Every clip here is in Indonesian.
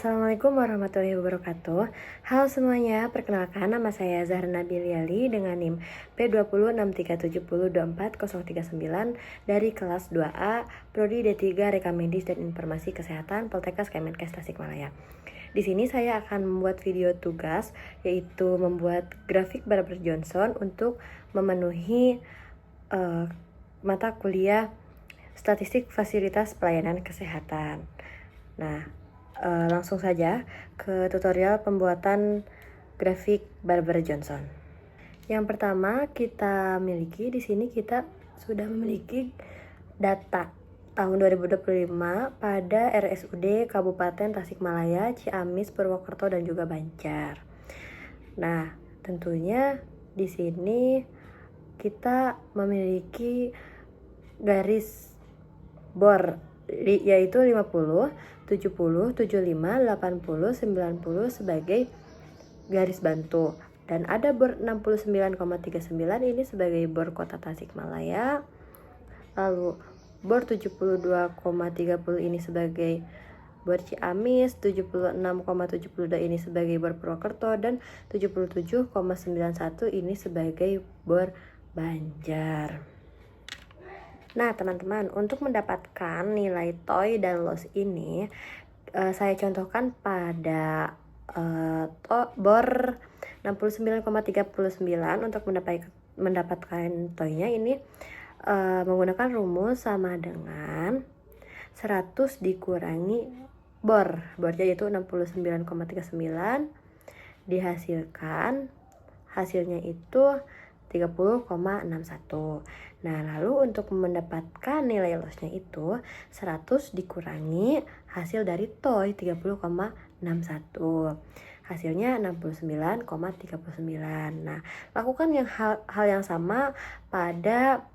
Assalamualaikum warahmatullahi wabarakatuh. Halo semuanya, perkenalkan nama saya Zahra Nabiliali dengan NIM P2063702439 dari kelas 2A Prodi D3 Rekam Medis dan Informasi Kesehatan Poltekkes Kemenkes Tasikmalaya. Di sini saya akan membuat video tugas, yaitu membuat grafik Barber Johnson untuk memenuhi mata kuliah Statistik Fasilitas Pelayanan Kesehatan. Nah, langsung saja ke tutorial pembuatan grafik Barber Johnson. Yang pertama kita miliki di sini, kita sudah memiliki data tahun 2025 pada RSUD Kabupaten Tasikmalaya, Ciamis, Purwokerto dan juga Banjar. Nah, tentunya di sini kita memiliki garis bor yaitu 50, 70, 75, 80, 90 sebagai garis bantu, dan ada bor 69,39 ini sebagai bor Kota Tasikmalaya, lalu bor 72,30 ini sebagai bor Ciamis, 76,72 ini sebagai bor Purwokerto, dan 77,91 ini sebagai bor Banjar. Nah teman-teman, untuk mendapatkan nilai TOI dan LOS ini saya contohkan pada bor 69,39 untuk mendapatkan TOI-nya ini menggunakan rumus sama dengan 100 dikurangi bornya yaitu 69,39 dihasilkan hasilnya itu 30,61. Nah, lalu untuk mendapatkan nilai lossnya itu 100 dikurangi hasil dari TOI 30,61. Hasilnya 69,39. Nah, lakukan hal yang sama pada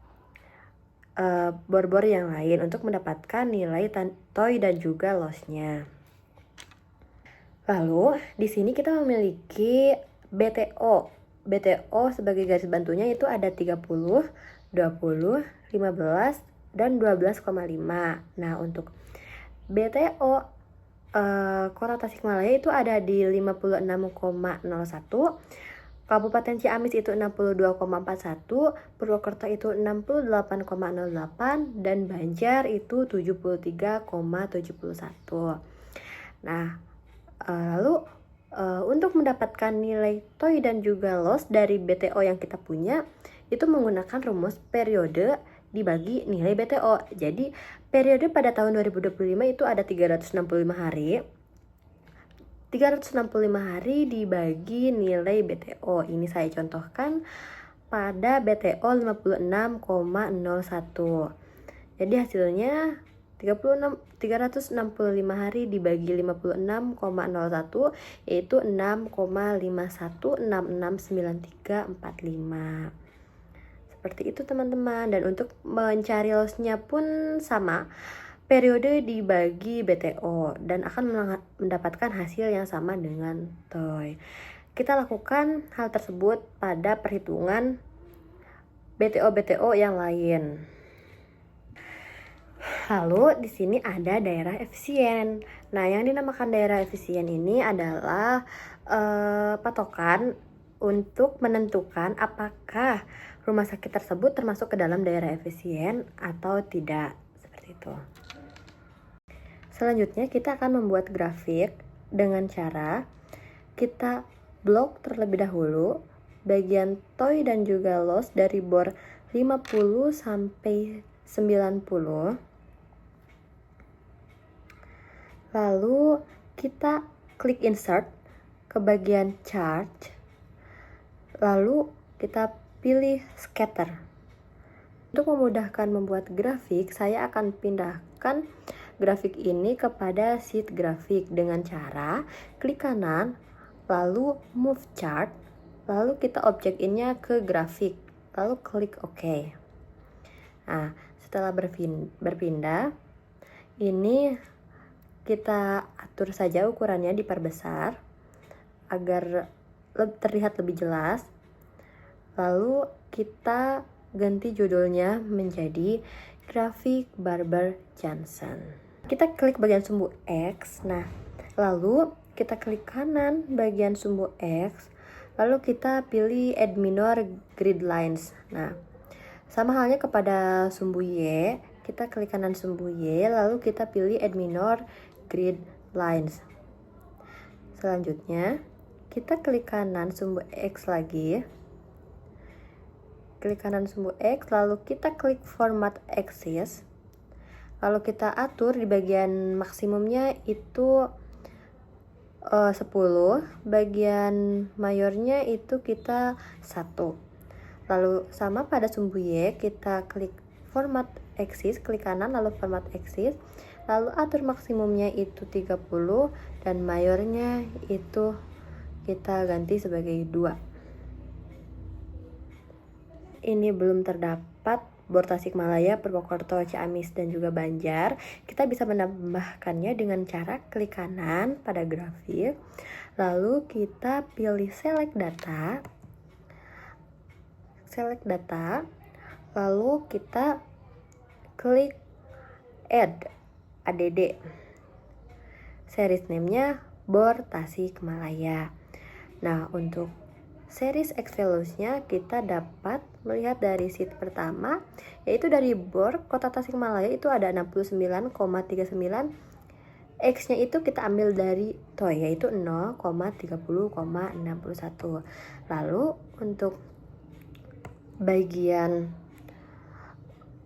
bor-bor yang lain untuk mendapatkan nilai TOI dan juga lossnya. Lalu, di sini kita memiliki BTO sebagai garis bantunya itu ada 30, 20, 15, dan 12,5. Nah, untuk BTO Kota Tasikmalaya itu ada di 56,01, Kabupaten Ciamis itu 62,41, Purwokerto itu 68,08, dan Banjar itu 73,71. Nah, lalu untuk mendapatkan nilai TOI dan juga LOS dari BTO yang kita punya itu menggunakan rumus periode dibagi nilai BTO. Jadi periode pada tahun 2025 itu ada 365 hari. 365 hari dibagi nilai BTO. Ini saya contohkan pada BTO 56,01. Jadi hasilnya 365 hari dibagi 56,01 yaitu 6,51669345. Seperti itu teman-teman. Dan untuk mencari lossnya pun sama, periode dibagi BTO dan akan mendapatkan hasil yang sama dengan TOI. Kita lakukan hal tersebut pada perhitungan BTO yang lain. Lalu di sini ada daerah efisien. Nah, yang dinamakan daerah efisien ini adalah patokan untuk menentukan apakah rumah sakit tersebut termasuk ke dalam daerah efisien atau tidak. Seperti itu. Selanjutnya kita akan membuat grafik dengan cara kita blok terlebih dahulu bagian TOI dan juga LOS dari bor 50 sampai 90. Lalu kita klik insert ke bagian chart. Lalu kita pilih scatter. Untuk memudahkan membuat grafik, saya akan pindahkan grafik ini kepada sheet grafik dengan cara klik kanan, lalu move chart, lalu kita objek innya ke grafik, lalu klik OK. Nah, setelah berpindah, ini kita atur saja ukurannya, diperbesar agar terlihat lebih jelas. Lalu kita ganti judulnya menjadi grafik Barber Johnson. Kita klik bagian sumbu X. Nah, Lalu kita klik kanan bagian sumbu X, lalu kita pilih Add Minor Grid Lines. Nah, sama halnya kepada sumbu Y, kita klik kanan sumbu Y, lalu kita pilih Add Minor Grid Lines. Selanjutnya, kita klik kanan sumbu X lagi. Klik kanan sumbu X, lalu kita klik Format Axis. Lalu kita atur di bagian maksimumnya itu 10, bagian mayornya itu kita 1. Lalu sama pada sumbu Y, kita klik Format Axis, klik kanan lalu Format Axis, lalu atur maksimumnya itu 30 dan mayornya itu kita ganti sebagai 2. Ini belum terdapat Bor Tasikmalaya, Purwokerto, Ciamis, dan juga Banjar. Kita bisa menambahkannya dengan cara klik kanan pada grafik, lalu kita pilih select data, lalu kita klik add series name-nya Bor Tasikmalaya. Nah, untuk series X values-nya kita dapat melihat dari sheet pertama, yaitu dari Bor Kota Tasikmalaya itu ada 69,39. X-nya itu kita ambil dari TOY, yaitu 0,30,61. Lalu untuk bagian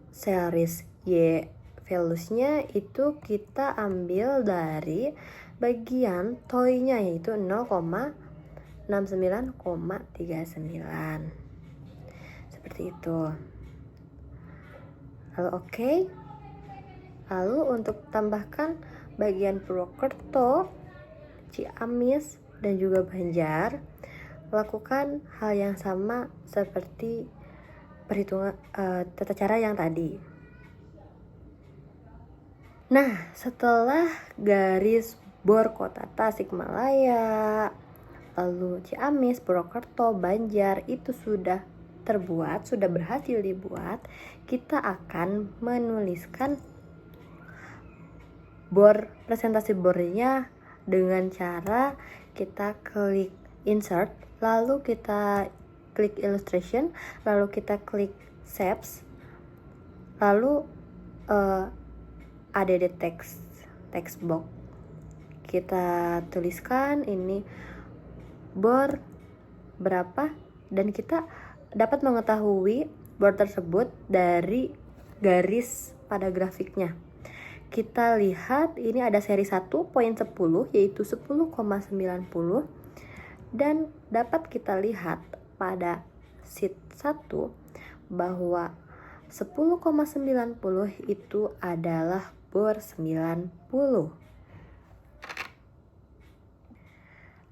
series Y values-nya itu kita ambil dari bagian TOY-nya, yaitu 0,69,39. Seperti itu. Lalu oke. Lalu untuk tambahkan bagian Purwokerto, Ciamis, dan juga Banjar, lakukan hal yang sama seperti perhitungan tata cara yang tadi. Nah, setelah garis Bor Kota Tasikmalaya, lalu Ciamis, Purwokerto, Banjar itu sudah terbuat, sudah berhasil dibuat, kita akan menuliskan bor, presentasi bornya dengan cara kita klik insert, lalu kita klik illustration, lalu kita klik shapes, lalu ada di text box. Kita tuliskan ini bor berapa, dan kita dapat mengetahui bor tersebut dari garis pada grafiknya. Kita lihat ini ada seri 1.10 yaitu 10,90, dan dapat kita lihat pada sheet 1 bahwa 10,90 itu adalah bor 90.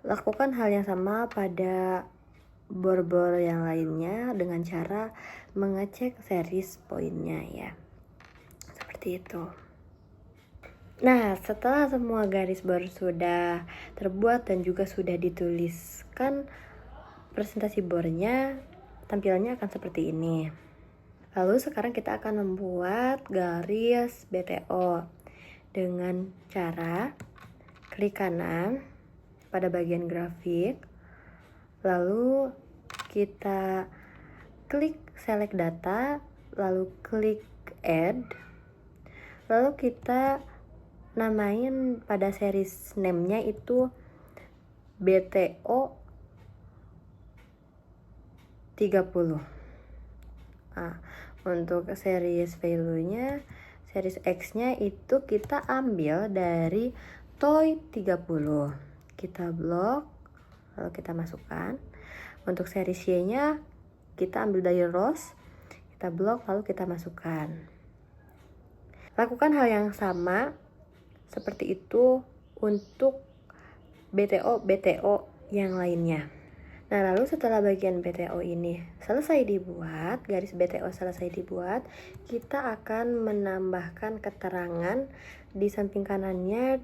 Lakukan hal yang sama pada bor-bor yang lainnya dengan cara mengecek series poinnya ya. Seperti itu. Nah, setelah semua garis bor sudah terbuat dan juga sudah dituliskan presentasi bornya, tampilannya akan seperti ini. Lalu sekarang kita akan membuat garis BTO dengan cara klik kanan pada bagian grafik, lalu kita klik select data, lalu klik add, lalu kita namain pada series name-nya itu BTO 30. Nah, untuk series value-nya, series X-nya itu kita ambil dari TOY 30. Kita blok, lalu kita masukkan. Untuk series Y-nya kita ambil dari rows, kita blok lalu kita masukkan. Lakukan hal yang sama seperti itu untuk BTO yang lainnya. Nah, lalu setelah bagian BTO ini selesai dibuat, garis BTO selesai dibuat, kita akan menambahkan keterangan di samping kanannya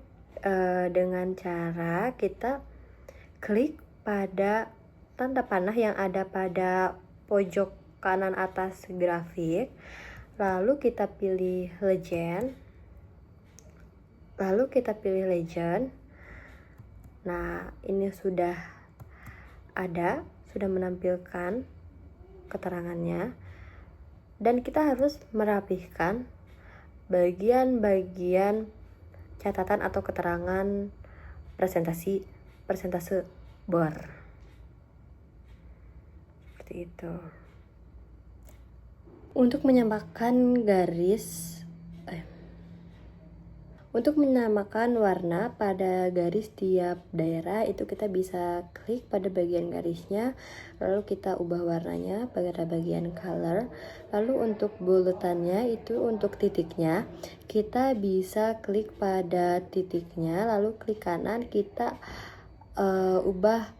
dengan cara kita klik pada tanda panah yang ada pada pojok kanan atas grafik, lalu kita pilih legend, Nah, ini sudah menampilkan keterangannya, dan kita harus merapihkan bagian-bagian catatan atau keterangan persentase bor. Seperti itu. Untuk menyamakan warna pada garis tiap daerah, itu kita bisa klik pada bagian garisnya, lalu kita ubah warnanya pada bagian color. Lalu untuk bulatannya, itu untuk titiknya, kita bisa klik pada titiknya, lalu klik kanan, kita ubah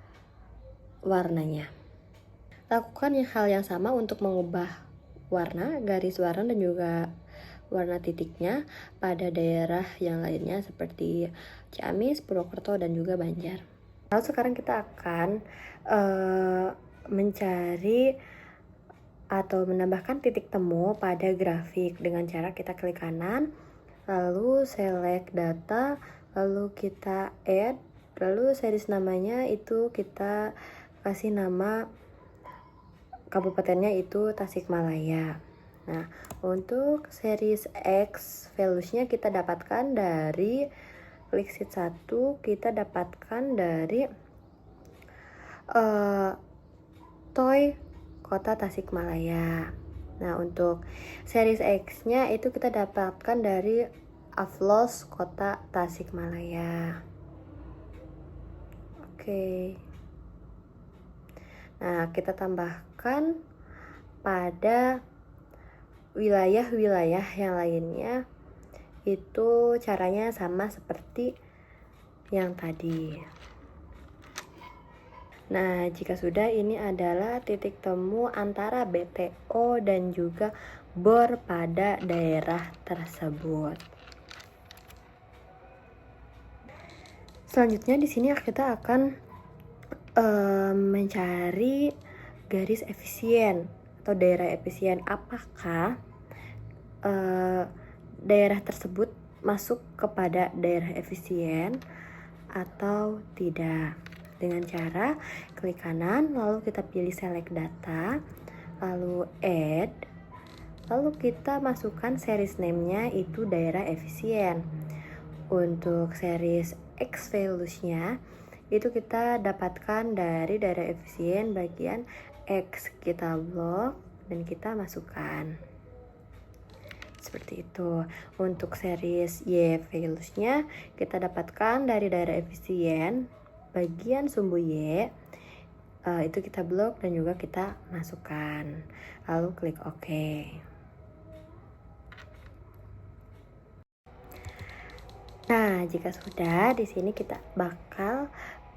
warnanya. Lakukan hal yang sama untuk mengubah warna, garis warna dan juga warna titiknya pada daerah yang lainnya seperti Ciamis, Purwokerto, dan juga Banjar. Lalu sekarang kita akan mencari atau menambahkan titik temu pada grafik dengan cara kita klik kanan, lalu select data, lalu kita add, lalu series namanya itu kita kasih nama kabupatennya itu Tasikmalaya. Nah, untuk series X values-nya kita dapatkan dari klik sheet 1, kita dapatkan dari Toy Kota Tasikmalaya. Nah, untuk series X-nya itu kita dapatkan dari Aflos Kota Tasikmalaya. Oke. Nah, kita tambahkan pada wilayah-wilayah yang lainnya, itu caranya sama seperti yang tadi. Nah, jika sudah, ini adalah titik temu antara BTO dan juga bor pada daerah tersebut. Selanjutnya di sini kita akan mencari garis efisien atau daerah efisien. Apakah daerah tersebut masuk kepada daerah efisien atau tidak? Dengan cara klik kanan, lalu kita pilih select data, lalu add, lalu kita masukkan series name-nya itu daerah efisien. Untuk series X values-nya itu kita dapatkan dari daerah efisien bagian X, kita blok dan kita masukkan seperti itu. Untuk series Y values-nya kita dapatkan dari daerah efisien bagian sumbu Y, itu kita blok dan juga kita masukkan, lalu klik OK. Nah, jika sudah, di sini kita bakal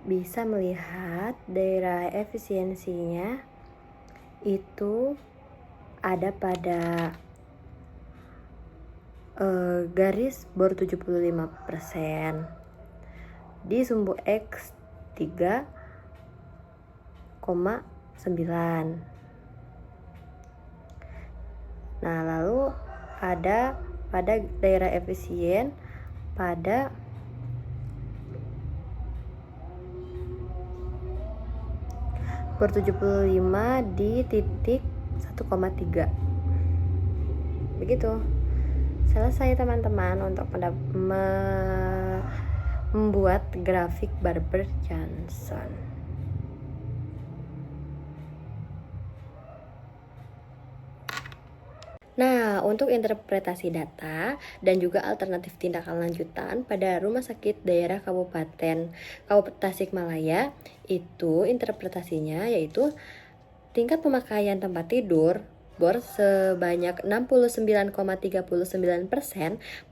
bisa melihat daerah efisiensinya itu ada pada garis bor 75% di sumbu X 3,9. Nah, lalu ada pada daerah efisien pada bor 75 di titik 1,3. Begitu. Selesai teman-teman untuk membuat grafik Barber Johnson. Nah, untuk interpretasi data dan juga alternatif tindakan lanjutan pada Rumah Sakit Daerah Kabupaten Tasikmalaya, itu interpretasinya yaitu tingkat pemakaian tempat tidur bor sebanyak 69,39%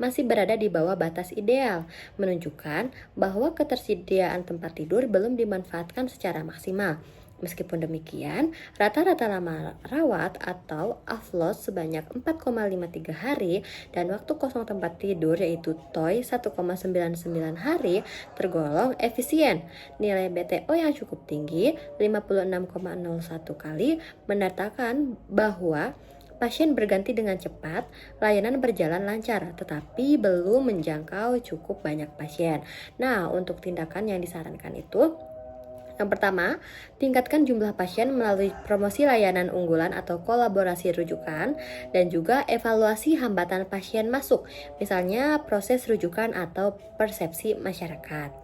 masih berada di bawah batas ideal, menunjukkan bahwa ketersediaan tempat tidur belum dimanfaatkan secara maksimal. Meskipun demikian, rata-rata lama rawat atau AFLOS sebanyak 4,53 hari dan waktu kosong tempat tidur yaitu TOI 1,99 hari tergolong efisien. Nilai BTO yang cukup tinggi 56,01 kali mendatangkan bahwa Pasien berganti dengan cepat, layanan berjalan lancar, tetapi belum menjangkau cukup banyak pasien. Nah, untuk tindakan yang disarankan itu, yang pertama, tingkatkan jumlah pasien melalui promosi layanan unggulan atau kolaborasi rujukan, dan juga evaluasi hambatan pasien masuk, misalnya proses rujukan atau persepsi masyarakat.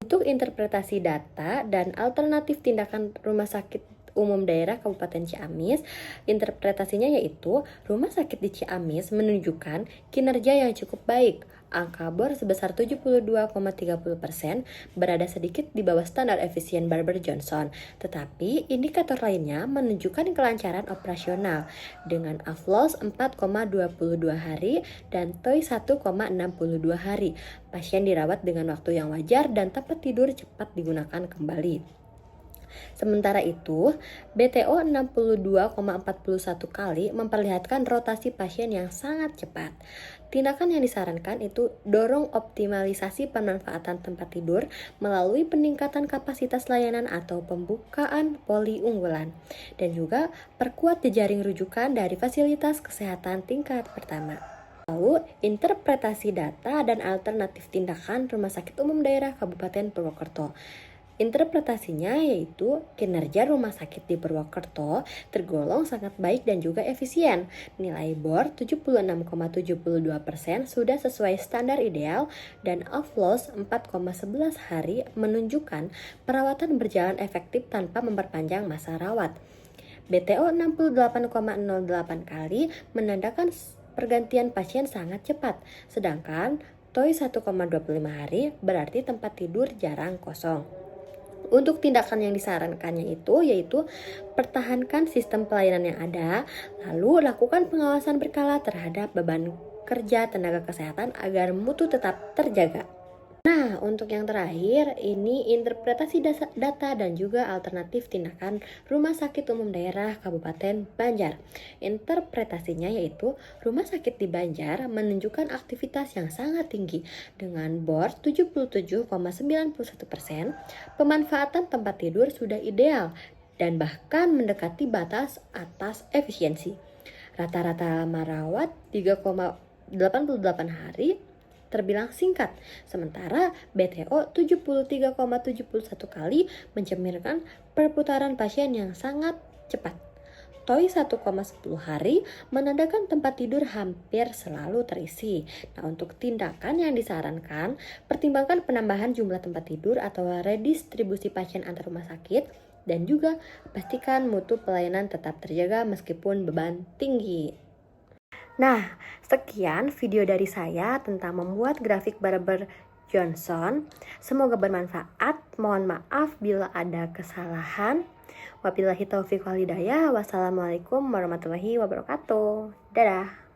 Untuk interpretasi data dan alternatif tindakan Rumah Sakit Umum Daerah Kabupaten Ciamis, interpretasinya yaitu Rumah Sakit di Ciamis menunjukkan kinerja yang cukup baik. Angka bor sebesar 72,30% berada sedikit di bawah standar efisien Barber Johnson, tetapi indikator lainnya menunjukkan kelancaran operasional dengan AFLOS 4,22 hari dan TOI 1,62 hari. Pasien dirawat dengan waktu yang wajar dan tempat tidur cepat digunakan kembali. Sementara itu, BTO 62,41 kali memperlihatkan rotasi pasien yang sangat cepat. Tindakan yang disarankan itu dorong optimalisasi pemanfaatan tempat tidur melalui peningkatan kapasitas layanan atau pembukaan poli unggulan, dan juga perkuat jejaring rujukan dari fasilitas kesehatan tingkat pertama. Lalu, interpretasi data dan alternatif tindakan Rumah Sakit Umum Daerah Kabupaten Purwokerto. Interpretasinya yaitu kinerja rumah sakit di Purwokerto tergolong sangat baik dan juga efisien. Nilai BOR 76,72% sudah sesuai standar ideal dan AFLOS 4,11 hari menunjukkan perawatan berjalan efektif tanpa memperpanjang masa rawat. BTO 68,08 kali menandakan pergantian pasien sangat cepat, sedangkan TOI 1,25 hari berarti tempat tidur jarang kosong. Untuk tindakan yang disarankannya itu yaitu pertahankan sistem pelayanan yang ada, lalu lakukan pengawasan berkala terhadap beban kerja tenaga kesehatan agar mutu tetap terjaga. Nah, untuk yang terakhir, ini interpretasi data dan juga alternatif tindakan Rumah Sakit Umum Daerah Kabupaten Banjar. Interpretasinya yaitu Rumah Sakit di Banjar menunjukkan aktivitas yang sangat tinggi dengan BOR 77,91%, pemanfaatan tempat tidur sudah ideal dan bahkan mendekati batas atas efisiensi. Rata-rata lama rawat 3,88 hari terbilang singkat, sementara BTO 73,71 kali mencerminkan perputaran pasien yang sangat cepat. TOI 1,10 hari menandakan tempat tidur hampir selalu terisi. Nah, untuk tindakan yang disarankan, pertimbangkan penambahan jumlah tempat tidur atau redistribusi pasien antar rumah sakit, dan juga pastikan mutu pelayanan tetap terjaga meskipun beban tinggi. Nah, sekian video dari saya tentang membuat grafik Barber Johnson. Semoga bermanfaat. Mohon maaf bila ada kesalahan. Wabillahi taufiq wal hidayah. Wassalamualaikum warahmatullahi wabarakatuh. Dadah.